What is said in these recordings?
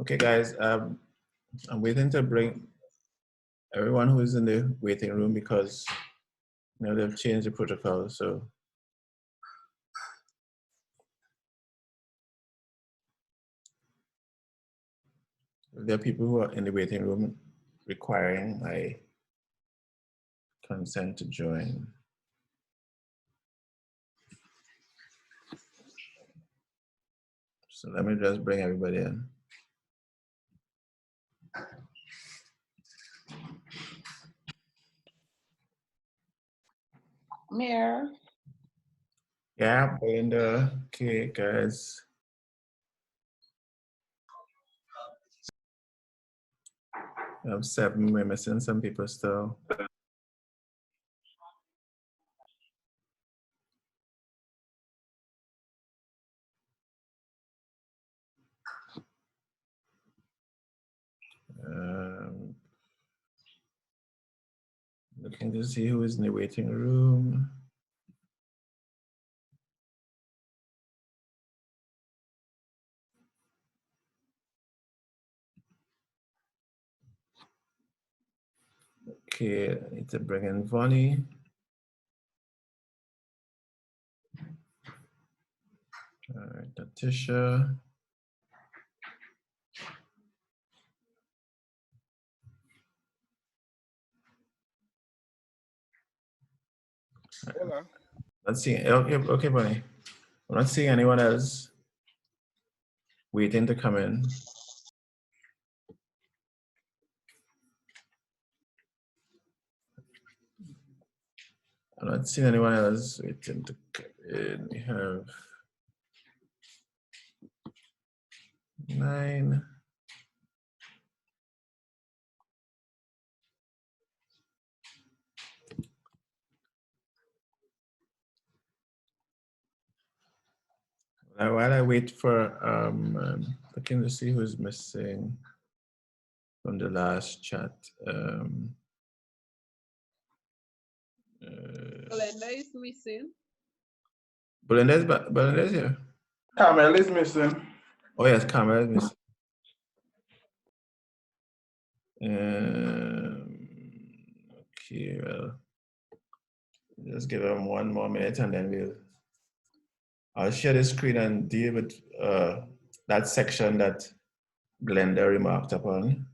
Okay, guys, I'm waiting to bring everyone who is in the waiting room because they've changed the protocol. So there are people who are in the waiting room requiring my consent to join. So let me just bring everybody in. Mayor. Yeah, Belinda. Okay, guys. I have 7. We're missing some people still. Looking to see who is in the waiting room. Okay, I need to bring in Vonnie. All right, Letitia. Hola. Let's see. Okay, Bonnie. I'm not seeing anyone else waiting to come in. I'm not seeing anyone else waiting to come in. We have 9. Now, while I wait for looking to see who's missing from the last chat. Belinda is missing. Belinda's here. Carmel is missing. Oh yes, Carmel is missing. Okay, well, just give them 1 more minute and then I'll share the screen and deal with that section that Glenda remarked upon.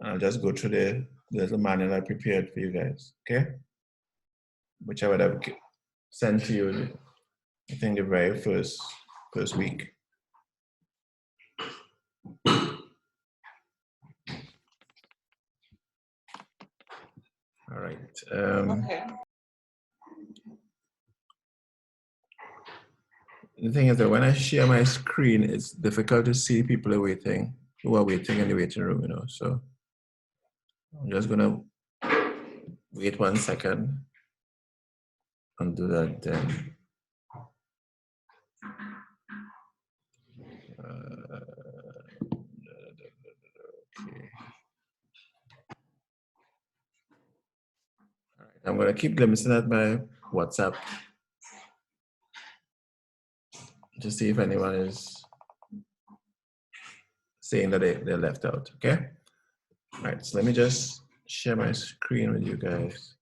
I'll just go through the little manual I prepared for you guys, okay? Which I would have sent to you, I think, the very first week. All right. Okay. The thing is that when I share my screen, it's difficult to see people who are waiting in the waiting room, so I'm just gonna wait 1 second and do that then. Okay. All right. I'm gonna keep glimpsing at my WhatsApp to see if anyone is saying that they're left out, okay? All right, so let me just share my screen with you guys.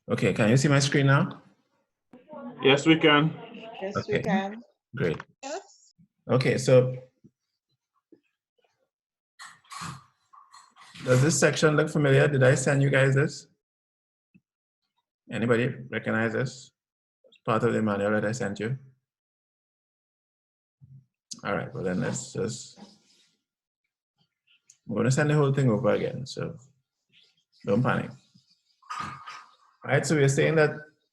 Okay, can you see my screen now? Yes, we can. Yes, Okay. we can. Great. Yes. Okay, so does this section look familiar? Did I send you guys this? Anybody recognize this? It's part of the manual that I sent you. All right, well then let's just, I'm gonna send the whole thing over again, so don't panic. All right, so we're saying that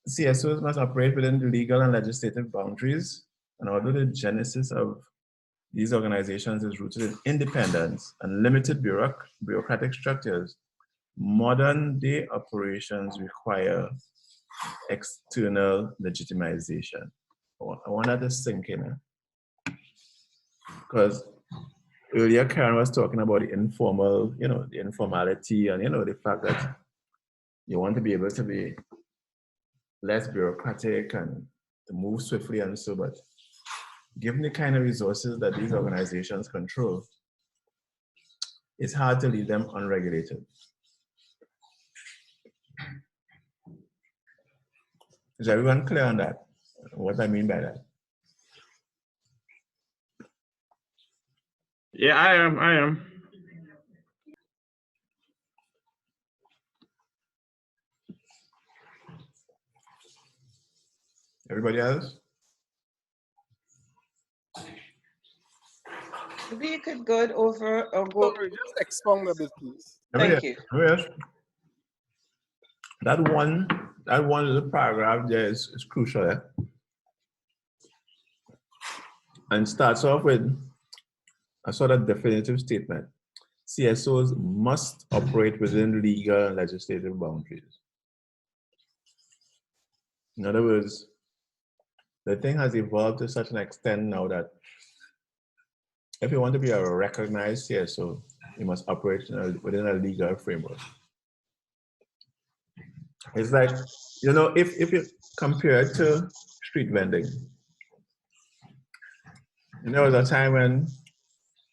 CSOs must operate within the legal and legislative boundaries, and although the genesis of these organizations is rooted in independence and limited bureaucratic structures, modern day operations require external legitimization. I want that to sink in, because earlier Karen was talking about the informal, the informality and, the fact that you want to be able to be less bureaucratic and to move swiftly and so, but given the kind of resources that these organizations control, it's hard to leave them unregulated. Is everyone clear on that? What I mean by that? Yeah, I am. Everybody else? Maybe you could go over or go. Sorry, just expound a bit, please. Thank you. Yes. That one little paragraph there is crucial. Eh? And starts off with a sort of definitive statement. CSOs must operate within legal and legislative boundaries. In other words, the thing has evolved to such an extent now that if you want to be a recognized CSO, you must operate within a legal framework. It's like, if you compare it to street vending, there was a time when,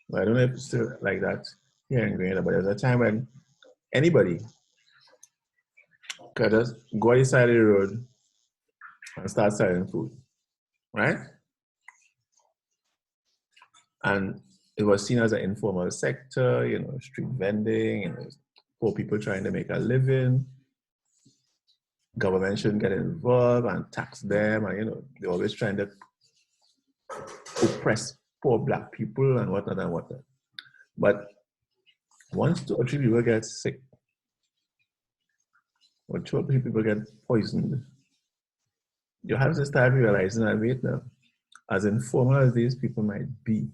well, I don't know if it's still like that here in Grenada, but there was a time when anybody could just go on the side of the road and start selling food, right? And it was seen as an informal sector, street vending, poor people trying to make a living. Government shouldn't get involved and tax them, and they're always trying to oppress poor black people and whatnot and whatnot. But once 2 or 3 people get sick, or 2 or 3 people get poisoned, you have to start realizing that, wait now, as informal as these people might be,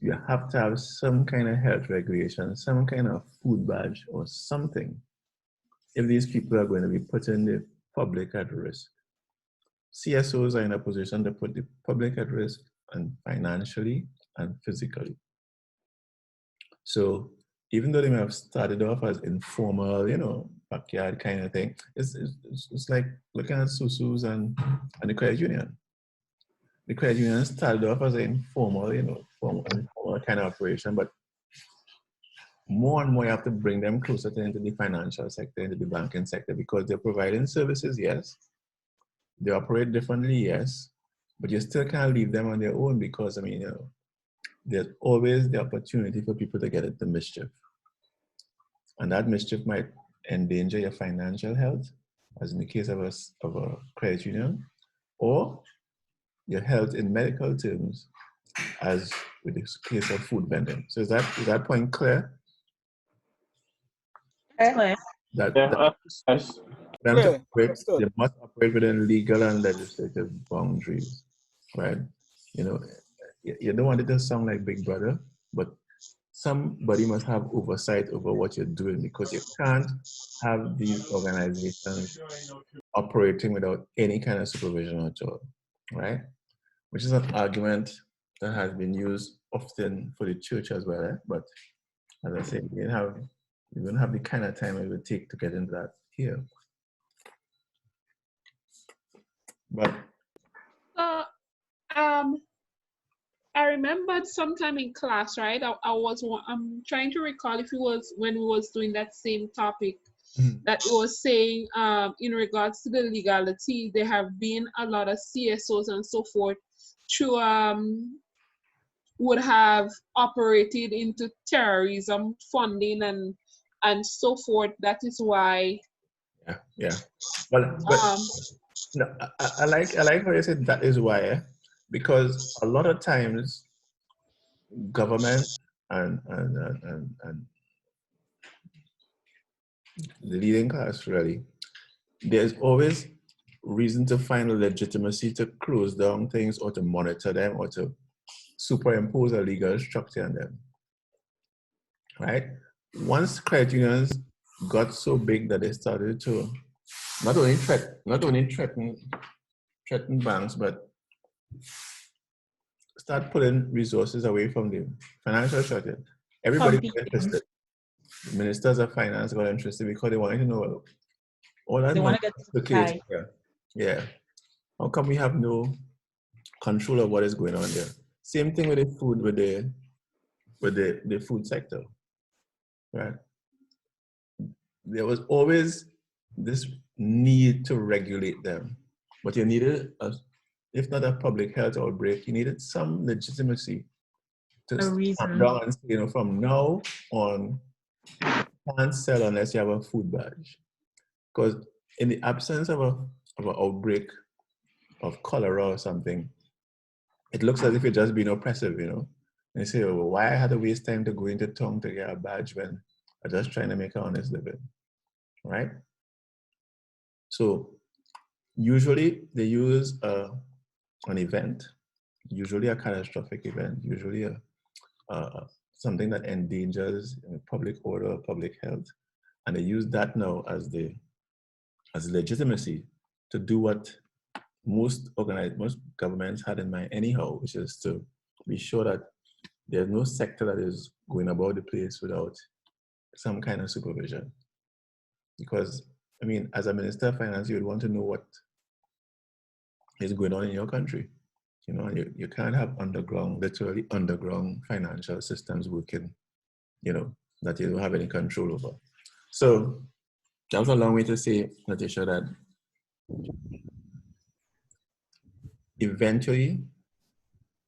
you have to have some kind of health regulation, some kind of food badge or something if these people are going to be putting the public at risk. CSOs are in a position to put the public at risk, and financially and physically. So even though they may have started off as informal, backyard kind of thing, it's like looking at Susu's and the credit union. The credit union started off as an informal, informal kind of operation, but more and more you have to bring them closer into the financial sector, into the banking sector, because they're providing services, yes. They operate differently, yes, but you still can't leave them on their own because, there's always the opportunity for people to get into mischief. And that mischief might endanger your financial health, as in the case of a credit union, or your health in medical terms, as with the case of food vending. So is that point clear? Clear. Yes. They must operate within legal and legislative boundaries, right? You don't want it to sound like Big Brother, but somebody must have oversight over what you're doing, because you can't have these organizations operating without any kind of supervision at all, right? Which is an argument that has been used often for the church as well, eh? But as I said, we don't have the kind of time it would take to get into that here. But I remembered sometime in class, right? I'm trying to recall if it was when we was doing that same topic. that it was saying in regards to the legality, there have been a lot of CSOs and so forth through would have operated into terrorism funding and so forth. That is why Yeah. But no, I like how you said that is why, because a lot of times government and the leading class really, there's always reason to find a legitimacy to close down things or to monitor them or to superimpose a legal structure on them, right? Once credit unions got so big that they started to not only threaten banks, but start pulling resources away from the financial structure. Everybody got interested. Ministers of finance got interested because they wanted to know all that They money want to get circulating here. Yeah. How come we have no control of what is going on there? Same thing with the food, with the food sector, right? There was always this need to regulate them, but you needed, if not a public health outbreak, you needed some legitimacy to stand down and say, you know, from now on, you can't sell unless you have a food badge. Because in the absence of an outbreak of cholera or something, it looks as if you're just being oppressive, you know. And you say, oh, well, why I had to waste time to go into town to get a badge when I'm just trying to make an honest living, right? So usually they use an event, usually a catastrophic event, usually something that endangers public order, public health, and they use that now as legitimacy to do what most governments had in mind anyhow, which is to be sure that there's no sector that is going about the place without some kind of supervision. Because, I mean, as a Minister of Finance, you would want to know what is going on in your country. You know, you can't have literally underground financial systems working, you know, that you don't have any control over. So that was a long way to say, Natasha, that eventually,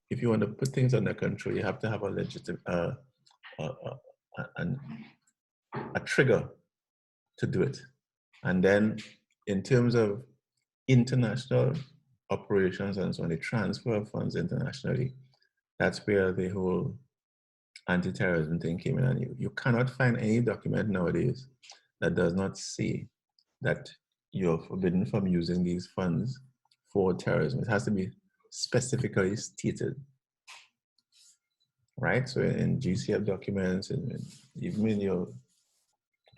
if you want to put things under control, you have to have a legitimate, a trigger to do it. And then in terms of international operations and so on, the transfer of funds internationally, that's where the whole anti-terrorism thing came in. And you cannot find any document nowadays that does not say that you're forbidden from using these funds for terrorism. It has to be specifically stated, right? So in GCF documents and even in your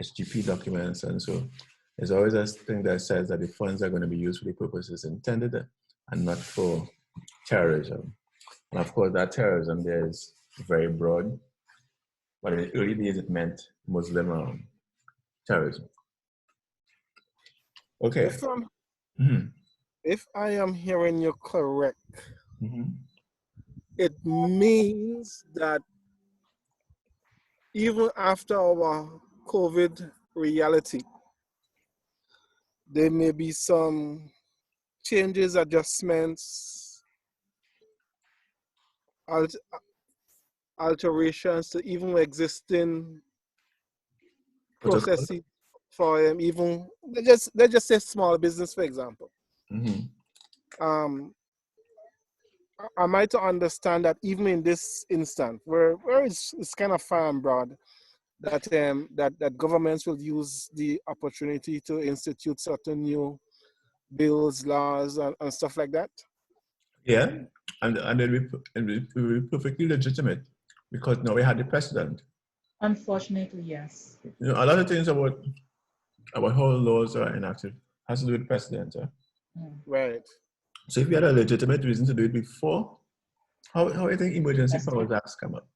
SGP documents, and so there's always a thing that says that the funds are going to be used for the purposes intended and not for terrorism. And of course, that terrorism there is very broad, but in the early days it meant Muslim terrorism. Okay. If I am hearing you correct, it means that even after our COVID reality, there may be some changes, adjustments, alterations to even existing processes for even let's just say small business, for example. Am I to understand that even in this instance, where it's kind of far and broad, that that governments will use the opportunity to institute certain new bills, laws, and stuff like that? Yeah, and it will be perfectly legitimate because now we had the precedent. Unfortunately, yes. You know, a lot of things about how laws are enacted has to do with precedent. Right. So if you had a legitimate reason to do it before, how do you think Emergency Powers Act come up?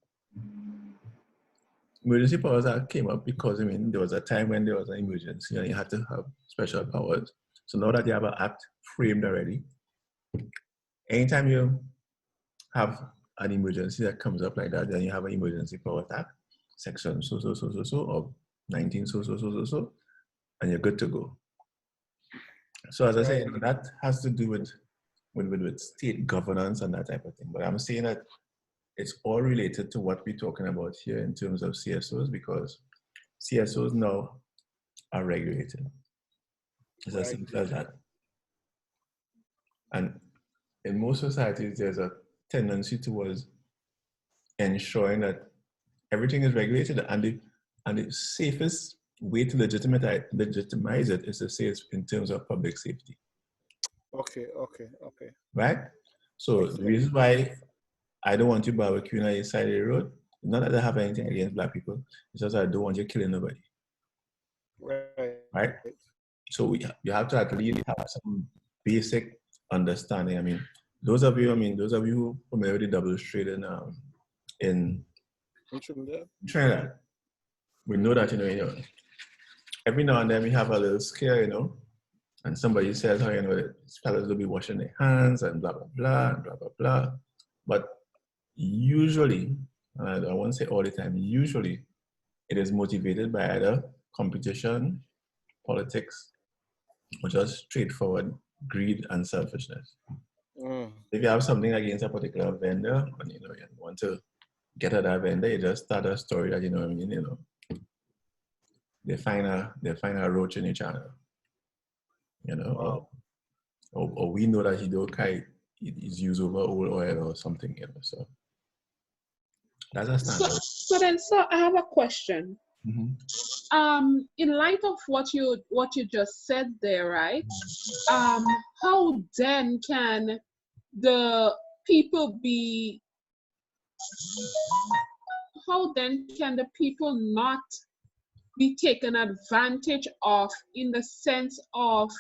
Emergency Powers Act came up because, I mean, there was a time when there was an emergency and you had to have special powers. So now that you have an act framed already, anytime you have an emergency that comes up like that, then you have an Emergency Powers Act, section so, or 19 so. and you're good to go. So as I say, that has to do with state governance and that type of thing. But I'm saying that it's all related to what we're talking about here in terms of CSOs, because CSOs now are regulated. It's as simple as that. And in most societies, there's a tendency towards ensuring that everything is regulated, and the safest way to legitimize it is to say it's in terms of public safety. Okay. Right? So the reason why I don't want you barbecuing on the side of the road, not that I have anything against black people, it's just that I don't want you killing nobody. Right? So you have to at least have some basic understanding. I mean, those of you who are familiar with the double straight in Trinidad, we know that, every now and then we have a little scare, and somebody says, oh, these fellas will be washing their hands and blah, blah, blah, and blah, blah, blah. But usually, and I won't say all the time, usually it is motivated by either competition, politics, or just straightforward greed and selfishness. If you have something against a particular vendor, and you want to get at that vendor, you just start a story that they find a roach in your channel, or we know that he don't carry is used over old oil or something, so that's a standard. So I have a question. Mm-hmm. In light of what you just said there, right? How then can the people not be taken advantage of, in the sense of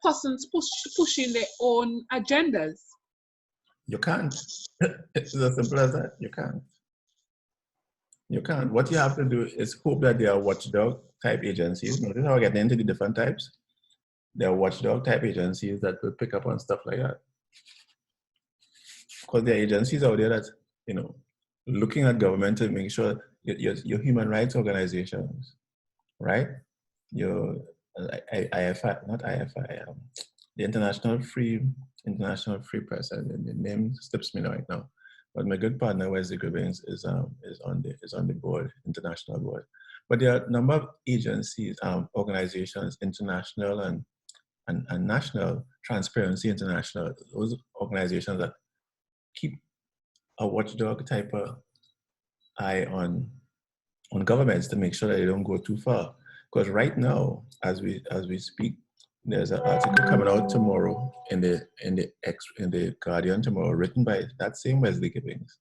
persons pushing their own agendas? You can't. It's as simple as that. You can't. What you have to do is hope that there are watchdog type agencies. Notice how I get into the different types. There are watchdog type agencies that will pick up on stuff like that. Because there are agencies out there that, looking at government to make sure your human rights organizations, right? Your IFI, not IFI, the International Free Press. The name slips me right now. But my good partner Wesley Gribbins is on the board, international board. But there are a number of agencies, organizations, international and national, Transparency International, those organizations that keep a watchdog type of eye on governments to make sure that they don't go too far. Because right now, as we speak, there's an article coming out tomorrow in the Guardian tomorrow, written by that same Wesley Gibbons,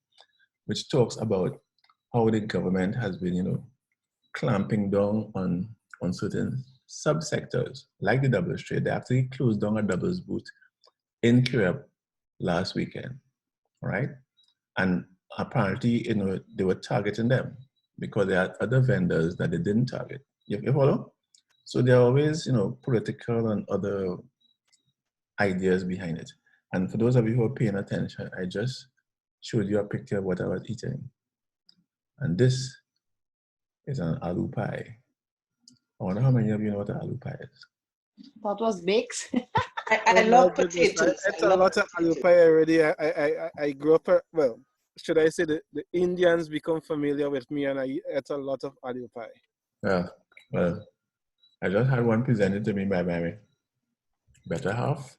which talks about how the government has been, clamping down on certain subsectors, like the doubles trade. They actually closed down a doubles booth in Kirab last weekend, right? And apparently, they were targeting them because they had other vendors that they didn't target. You follow? So there are always, political and other ideas behind it. And for those of you who are paying attention, I just showed you a picture of what I was eating. And this is an aloo pie. I wonder how many of you know what an aloo pie is. That was baked. I love potatoes. I ate a lot of aloo pie already. I grew up, well, should I say the Indians become familiar with me, and I ate a lot of aloo pie. Yeah, well, I just had one presented to me by my better half,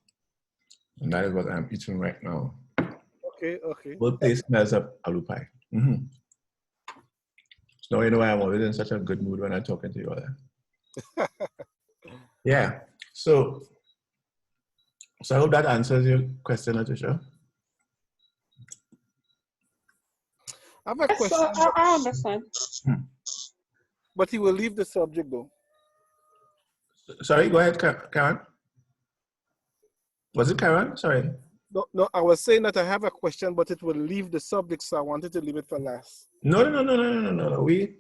and that is what I'm eating right now. Okay. Both place smells of aloo pie. Mm-hmm. So now you know why I'm always in such a good mood when I'm talking to you all that. Yeah, so I hope that answers your question, Natasha. I have a question. I understand. But he will leave the subject though. Sorry, go ahead, Karen. Was it Karen? Sorry. No, I was saying that I have a question, but it will leave the subject, so I wanted to leave it for last. No.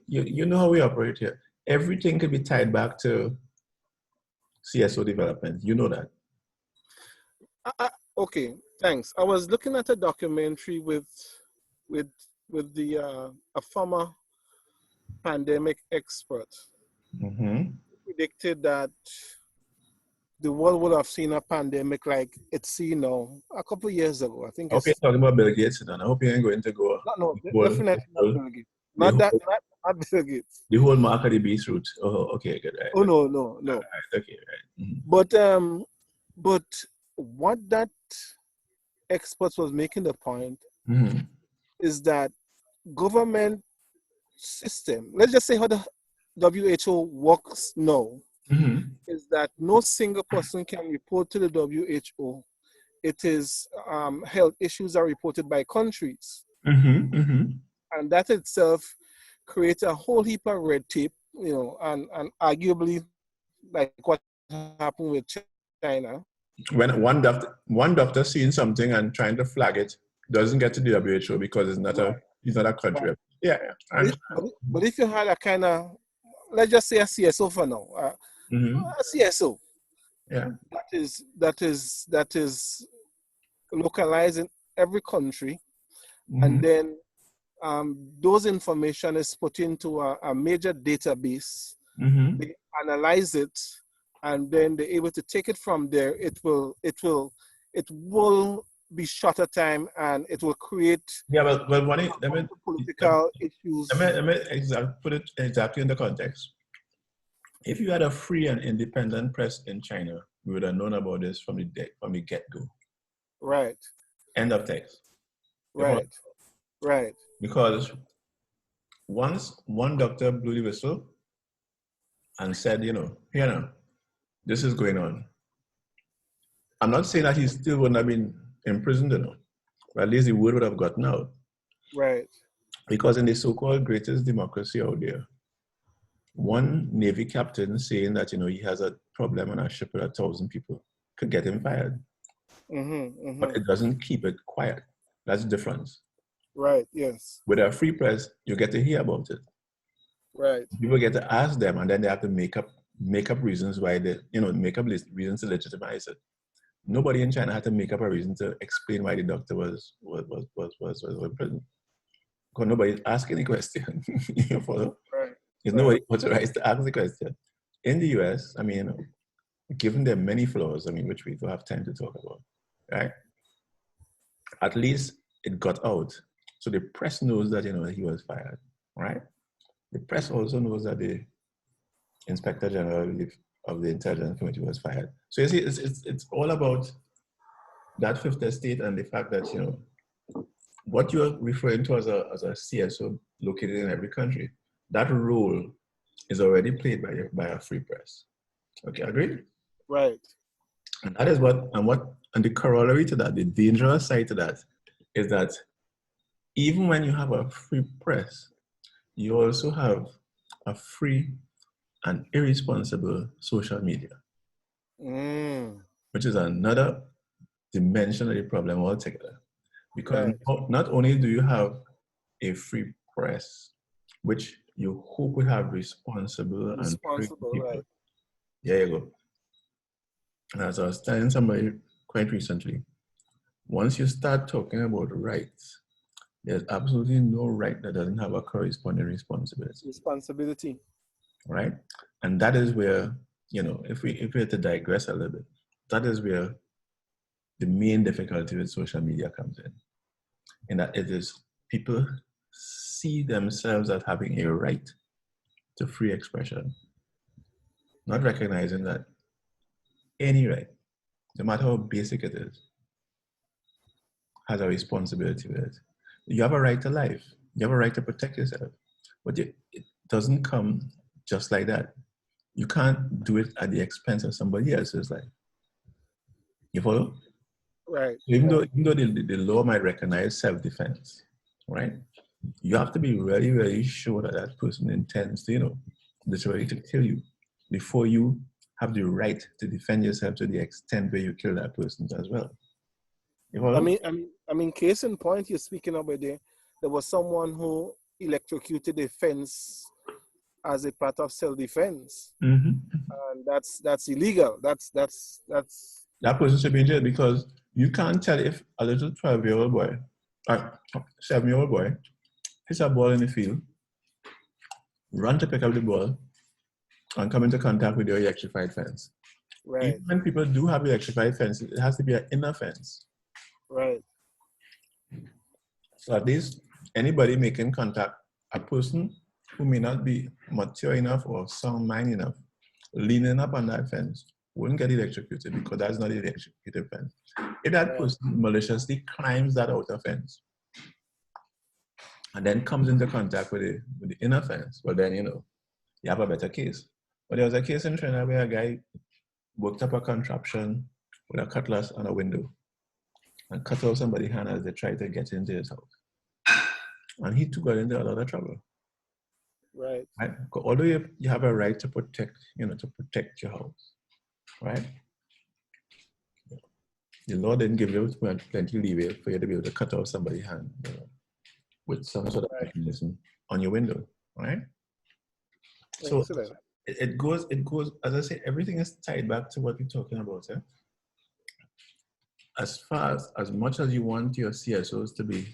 You know how we operate here. Everything could be tied back to CSO development. You know that. Okay, thanks. I was looking at a documentary with a former pandemic expert. Mm-hmm. predicted that the world would have seen a pandemic like it's seen now a couple of years ago. I think Okay, it's talking about Bill Gates, and I hope you ain't going to go no, the whole, definitely not Bill Gates. the Not that, whole, not Bill Gates. the whole mark of the beast route. Oh, okay, good, right. Oh no. Right, okay, right. But what that expert was making the point is that government system, let's just say how the WHO works now, is that no single person can report to the WHO. It is health issues are reported by countries. And that itself creates a whole heap of red tape, and arguably like what happened with China. When one doctor seeing something and trying to flag it doesn't get to the WHO because it's not a country. Right. Yeah. But if you had a kind of, let's just say a CSO for now, a CSO, that is localized in every country, and then those information is put into a major database. They analyze it, and then they're able to take it from there. It will be shorter time, and it will create political issues. Let me put it exactly in the context. If you had a free and independent press in China, we would have known about this from the get-go. Right. End of text. Right. Because once one doctor blew the whistle and said, here now, this is going on. I'm not saying that he still wouldn't have been imprisoned, but at least the word would have gotten out. Right. Because in the so-called greatest democracy out there, one Navy captain saying that, he has a problem on a ship with 1,000 people could get him fired. But it doesn't keep it quiet. That's the difference. Right, yes. With a free press, you get to hear about it. Right. People get to ask them, and then they have to make up reasons why they, make up reasons to legitimize it. Nobody in China had to make up a reason to explain why the doctor was in prison. Because nobody's asking any question. You follow? Right. There's nobody authorized to ask the question. In the US, given their many flaws, which we don't have time to talk about, right? At least it got out. So the press knows that, he was fired, right? The press also knows that the Inspector General of the Intelligence Committee was fired. So you see, it's all about that fifth estate and the fact that, what you're referring to as a CSO located in every country, that role is already played by a free press. Okay, agreed? Right. And that is and the corollary to that, the dangerous side to that, is that even when you have a free press, you also have a free and irresponsible social media, which is another dimension of the problem altogether. Because not only do you have a free press, which you hope will have responsible and free people. Right. There you go. And as I was telling somebody quite recently, once you start talking about rights, there's absolutely no right that doesn't have a corresponding responsibility. Right? And that is where, if we have to digress a little bit, that is where the main difficulty with social media comes in that it is people see themselves as having a right to free expression, not recognizing that any right, no matter how basic it is, has a responsibility with it. You have a right to life. You have a right to protect yourself. But it doesn't come just like that. You can't do it at the expense of somebody else's life. You follow? Right. Even though the law might recognize self-defense, right? You have to be really, really sure that that person intends to, literally to kill you before you have the right to defend yourself to the extent where you kill that person as well. You follow? I mean, case in point, you're speaking about there was someone who electrocuted a fence as a part of self-defense, and that's illegal. That person should be in jail because you can't tell if a little 12-year-old boy, 7-year-old boy, hits a ball in the field, run to pick up the ball, and come into contact with your electrified fence. Right. Even when people do have electrified fence, it has to be an inner fence. Right. So at least anybody making contact, a person who may not be mature enough or sound mind enough, leaning up on that fence, wouldn't get electrocuted because that's not an electrocuted fence. If that person maliciously climbs that outer fence and then comes into contact with the inner fence, well then, you have a better case. But there was a case in Trinidad where a guy worked up a contraption with a cutlass on a window and cut off somebody's hand as they tried to get into his house. And he got into a lot of trouble. Right. Right? Although you have a right to protect, to protect your house, right? The law didn't give you plenty leeway for you to be able to cut off somebody's hand with some sort of mechanism on your window, right? So Excellent. it goes, as I say, everything is tied back to what we're talking about. Eh? As much as you want your CSOs to be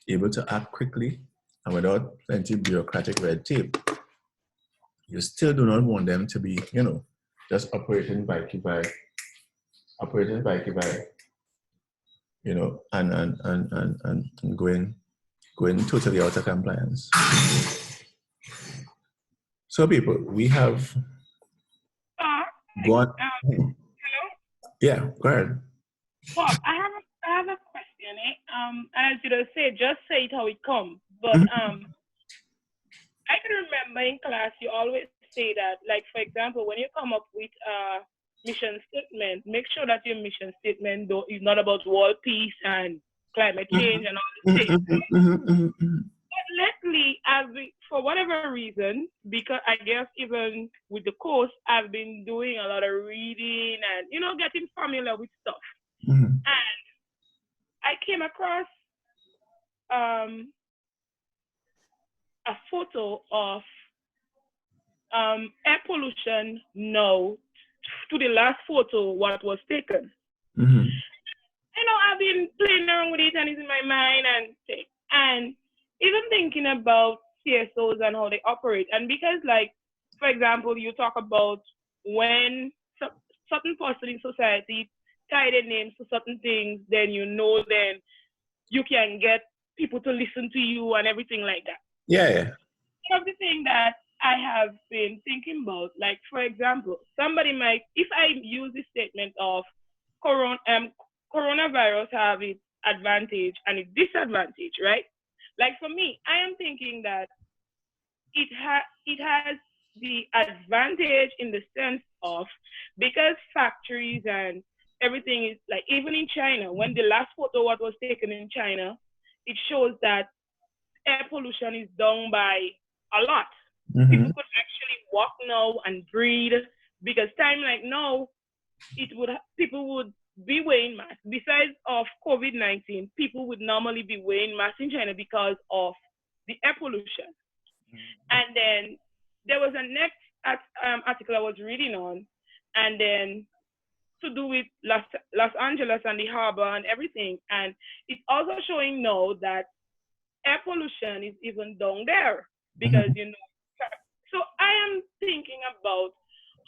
able to act quickly and without plenty of bureaucratic red tape, you still do not want them to be, just operating by, and going totally out of compliance. So people, we have gone. Hello? Yeah, go ahead. Bob, I have a question. As you just say it how it comes. But I can remember in class you always say that, like for example, when you come up with a mission statement, make sure that your mission statement is not about world peace and climate change and all these things. But lately, for whatever reason, because I guess even with the course, I've been doing a lot of reading and getting familiar with stuff. And I came across a photo of air pollution now to the last photo what was taken. I've been playing around with it and it's in my mind and even thinking about CSOs and how they operate. And because, like, for example, you talk about when certain person in society tie their names to certain things, then then you can get people to listen to you and everything like that. Yeah. One of the things that I have been thinking about, like, for example, somebody might, if I use the statement of coronavirus have its advantage and its disadvantage, right? Like for me, I am thinking that it has the advantage in the sense of, because factories and everything is like, even in China, when the last photo what was taken in China, it shows that air pollution is down by a lot. People could actually walk now and breathe, because time like now, people would be wearing masks. Besides of COVID-19, people would normally be wearing masks in China because of the air pollution. And then there was a next article I was reading on, and then to do with Los Angeles and the harbor and everything. And it's also showing now that air pollution is even down there because, so I am thinking about,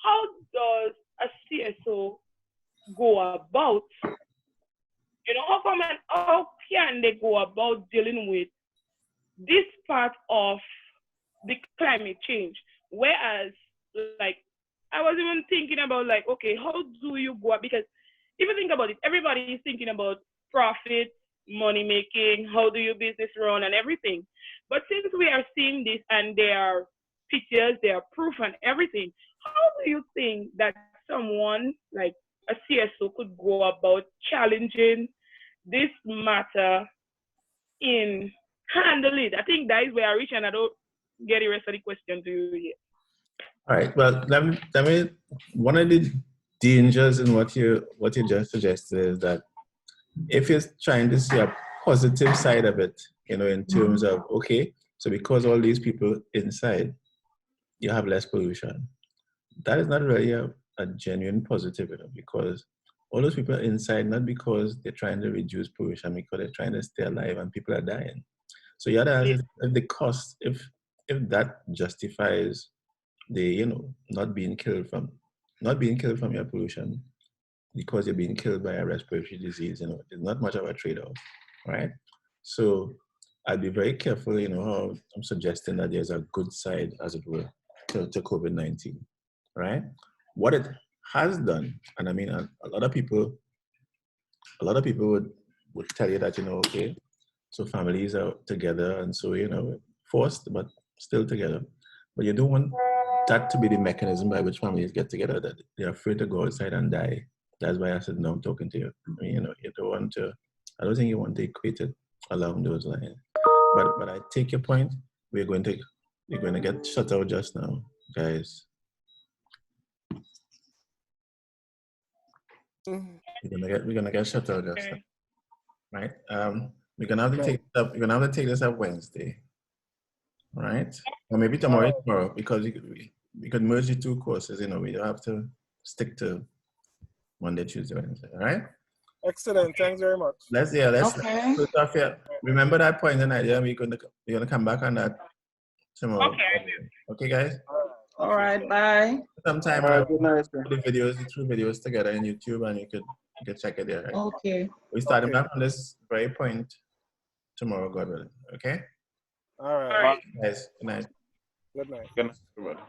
how does a CSO go about, how can they go about dealing with this part of the climate change? Whereas, like, I was even thinking about, like, okay, how do you go? Because if you think about it, everybody is thinking about profit, money making, how do your business run and everything. But since we are seeing this and there are pictures, there are proof and everything, how do you think that someone like a CSO could go about challenging this matter in handle it? I think that is where I reach, and I don't get the rest of the question to you yet. All right. Well, let me. One of the dangers in what you just suggested is that if you're trying to see a positive side of it, in terms of, okay, so because all these people inside, you have less pollution. That is not really a genuine positive, because all those people are inside, not because they're trying to reduce pollution, because they're trying to stay alive and people are dying. So you have to ask the cost, if that justifies they, not being killed from air pollution because you're being killed by a respiratory disease, there's not much of a trade-off, right? So I'd be very careful, how I'm suggesting that there's a good side, as it were, to COVID-19, right? What it has done, and I mean, a lot of people would tell you that, okay, so families are together and so, forced, but still together. But you don't want that to be the mechanism by which families get together, that they're afraid to go outside and die. That's why I said, no, I'm talking to you. I mean, you don't want to, I don't think you want to equate it along those lines. But I take your point. We're going to get shut out just now, guys. We're gonna get shut out just now, right? We're gonna have to take this up. We're gonna have to take this up Wednesday, right? Or maybe tomorrow, because we could merge the two courses. We don't have to stick to Monday, Tuesday, Wednesday. All right? Excellent. Thanks very much. Let's Okay. put off here. Remember that point in idea. We're gonna come back on that tomorrow. Okay, guys. All right. Bye. Sometime All right, good night, sir. the two videos together in YouTube, and you could check it there. Right? Okay. We started back on this very point tomorrow, God willing. Okay. All right. Guys, good night. Good night. Good night, everybody.